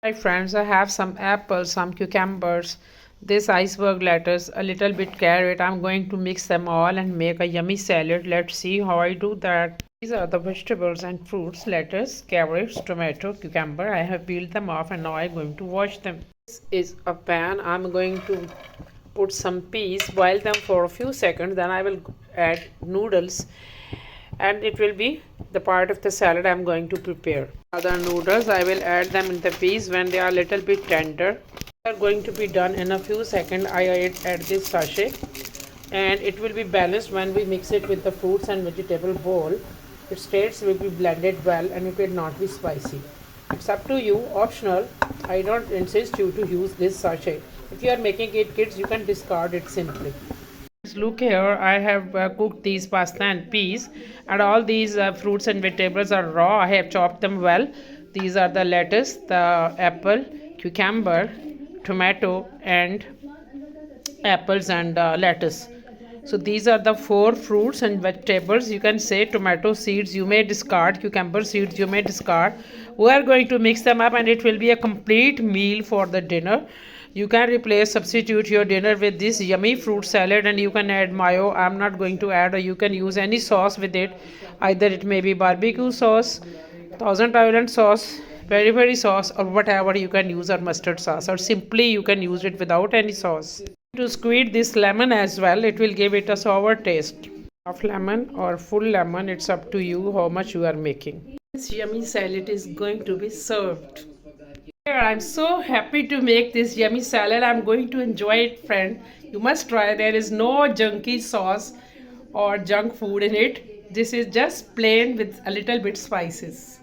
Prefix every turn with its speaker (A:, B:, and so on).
A: Hi friends, I have some apples, some cucumbers, this iceberg lettuce, a little bit carrot. I'm going to mix them all and make a yummy salad. Let's see how I do that. These are the vegetables and fruits: lettuce, carrots, tomato, cucumber. I have peeled them off and now I'm going to wash them. This is a pan. I'm going to put some peas, boil them for a few seconds. Then I will add noodles and it will be the part of the salad I'm going to prepare. Other noodles, I will add them in the peas when they are a little bit tender. They are going to be done in a few seconds. I add this sachet and it will be balanced when we mix it with the fruits and vegetable bowl. Its taste will be blended well and it will not be spicy. It's up to you, optional. I don't insist you to use this sachet. If you are making it kids, you can discard it simply. Look here, I have cooked these pasta and peas, and all these fruits and vegetables are raw. I have chopped them well. These are the lettuce, the apple, cucumber, tomato, and apples and lettuce. So these are the four fruits and vegetables. You can say tomato seeds you may discard, cucumber seeds you may discard. We are going to mix them up and it will be a complete meal for the dinner. You can replace, substitute your dinner with this yummy fruit salad and you can add mayo. I'm not going to add, or you can use any sauce with it. Either it may be barbecue sauce, Thousand Island sauce, peri sauce, or whatever you can use, or mustard sauce, or simply you can use it without any sauce. To squeeze this lemon as well, it will give it a sour taste. Half lemon or full lemon, it's up to you how much you are making. This yummy salad is going to be served. Here, I'm so happy to make this yummy salad. I'm going to enjoy it, friend. You must try. There is no junky sauce or junk food in it. This is just plain with a little bit spices.